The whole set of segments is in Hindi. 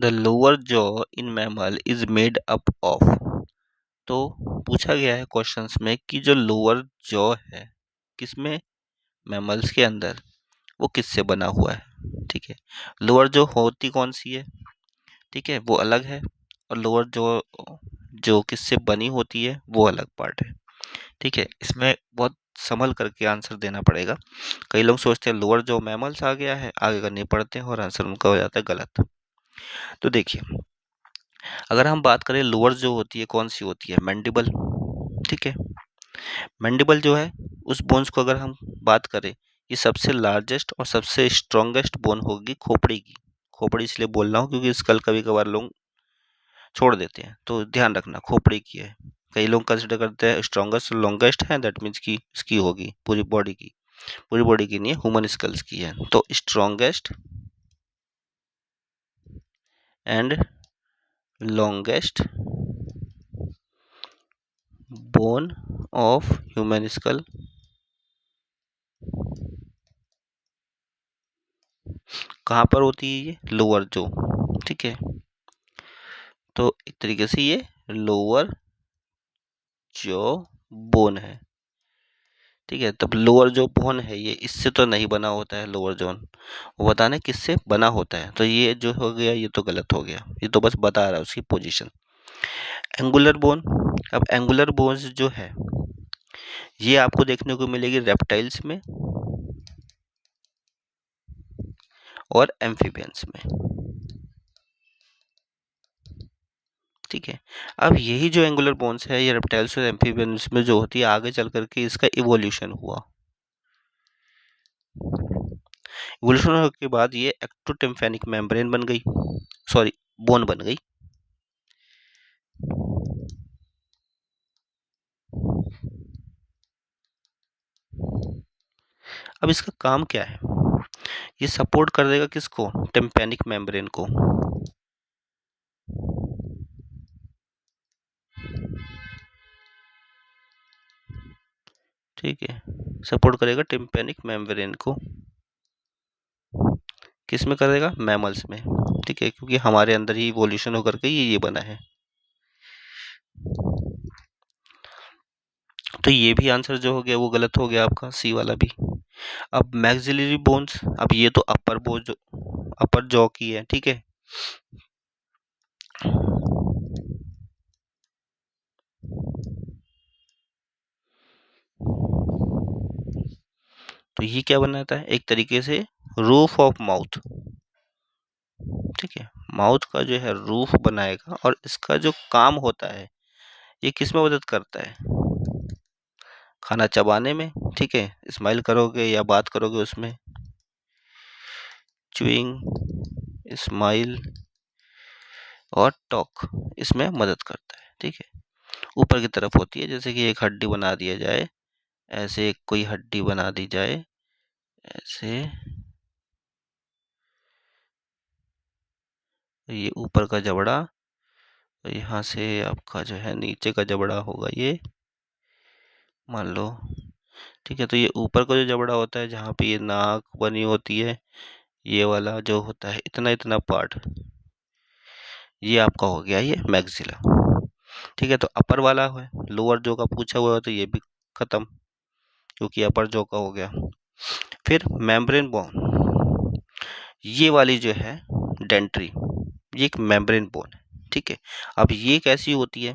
The lower jaw in mammal is made up of. तो पूछा गया है क्वेश्चंस में कि जो लोअर जॉ है किसमें, मैमल्स के अंदर, वो किससे बना हुआ है। ठीक है, लोअर जॉ होती कौन सी है, ठीक है, वो अलग है, और लोअर जॉ जो किससे बनी होती है वो अलग पार्ट है। ठीक है, इसमें बहुत संभल करके आंसर देना पड़ेगा। कई लोग सोचते हैं लोअर जॉ मैमल्स आ गया है, आगे करनी पड़ते हैं और आंसर उनका हो जाता है गलत। तो देखिए, अगर हम बात करें लोअर जो होती है कौन सी होती है, मैंडिबल। ठीक है, मैंडिबल जो है उस बोन्स को अगर हम बात करें, ये सबसे लार्जेस्ट और सबसे स्ट्रॉन्गेस्ट बोन होगी खोपड़ी की। खोपड़ी इसलिए बोल रहा हूँ क्योंकि स्कल कभी कभार लोग छोड़ देते हैं, तो ध्यान रखना खोपड़ी की है। कई लोग कंसिडर करते हैं स्ट्रॉन्गेस्ट लॉन्गेस्ट है, दैट मीन्स की इसकी होगी पूरी बॉडी की। पूरी बॉडी की नहीं है, ह्यूमन स्कल्स की है। तो strongest and longest bone of human school कहाँ पर होती है, ये लोअर जो। ठीक है, तो एक तरीके से ये लोअर जो बोन है। ठीक है, तब लोअर जो बोन है ये इससे तो नहीं बना होता है लोअर जोन, वो बताने किससे बना होता है। तो ये जो हो गया ये तो गलत हो गया, ये तो बस बता रहा है उसकी पोजीशन। एंगुलर बोन, अब एंगुलर बोन्स जो है ये आपको देखने को मिलेगी रेप्टाइल्स में और एम्फीबियंस में। ठीक है, अब यही जो एंगुलर बोन्स है ये रेप्टाइल्स और एम्फीबियंस में जो होती है, आगे चल करके इसका इवोल्यूशन हुआ। इवोल्यूशन होने के बाद ये एक्टोटिम्फैनिक मेम्ब्रेन बन गई, सॉरी बोन बन गई। अब इसका काम क्या है, ये सपोर्ट कर देगा किसको, टिम्पैनिक मेम्ब्रेन को। ठीक है, सपोर्ट करेगा टिम्पैनिक मेम्ब्रेन को, किस में करेगा, मैमल्स में। ठीक है, क्योंकि हमारे अंदर ही इवोल्यूशन होकर के ये बना है। तो ये भी आंसर जो हो गया वो गलत हो गया आपका, सी वाला भी। अब मैक्सिलरी बोन्स, अब ये तो अपर जॉ की है। ठीक है, तो ये क्या बनाता है, एक तरीके से रूफ ऑफ माउथ। ठीक है, माउथ का जो है रूफ बनाएगा, और इसका जो काम होता है ये किस में मदद करता है, खाना चबाने में। ठीक है, स्माइल करोगे या बात करोगे उसमें, च्यूइंग, स्माइल और टॉक इसमें मदद करता है। ठीक है, ऊपर की तरफ होती है, जैसे कि एक हड्डी बना दिया जाए, ऐसे कोई हड्डी बना दी जाए ऐसे, ये ऊपर का जबड़ा, तो यहाँ से आपका जो है नीचे का जबड़ा होगा ये, मान लो। ठीक है, तो ये ऊपर का जो जबड़ा होता है जहाँ पे ये नाक बनी होती है, ये वाला जो होता है इतना इतना पार्ट, ये आपका हो गया ये मैक्सिला। ठीक है, तो अपर वाला है, लोअर जो का पूछा हुआ है तो ये भी खत्म, क्योंकि अपर जो का हो गया। फिर मेम्ब्रेन बोन, ये वाली जो है डेंट्री, ये एक मेम्ब्रेन बोन है। ठीक है, अब ये कैसी होती है,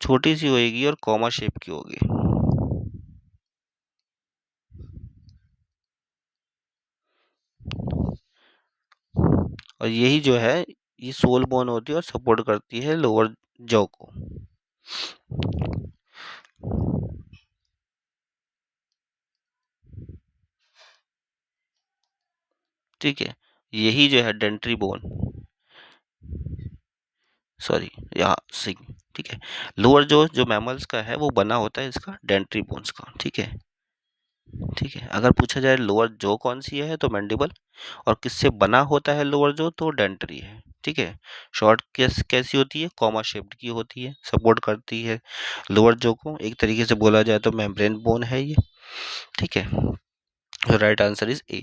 छोटी सी होगी और कॉमा शेप की होगी। और यही जो है ये सोल बोन होती है और सपोर्ट करती है लोअर जॉ को। ठीक है, यही जो है डेंट्री बोन, सॉरी यहाँ सिंग। ठीक है, लोअर जो मैमल्स का है वो बना होता है इसका डेंट्री बोन्स का। ठीक है, ठीक है, अगर पूछा जाए लोअर जो कौन सी है तो मैंडिबल, और किससे बना होता है लोअर जो, तो डेंट्री है। ठीक है, शॉर्ट कैसी होती है, कॉमा शेप्ड की होती है, सपोर्ट करती है लोअर जो को, एक तरीके से बोला जाए तो मेम्ब्रेन बोन है ये। ठीक है, राइट आंसर इज ए।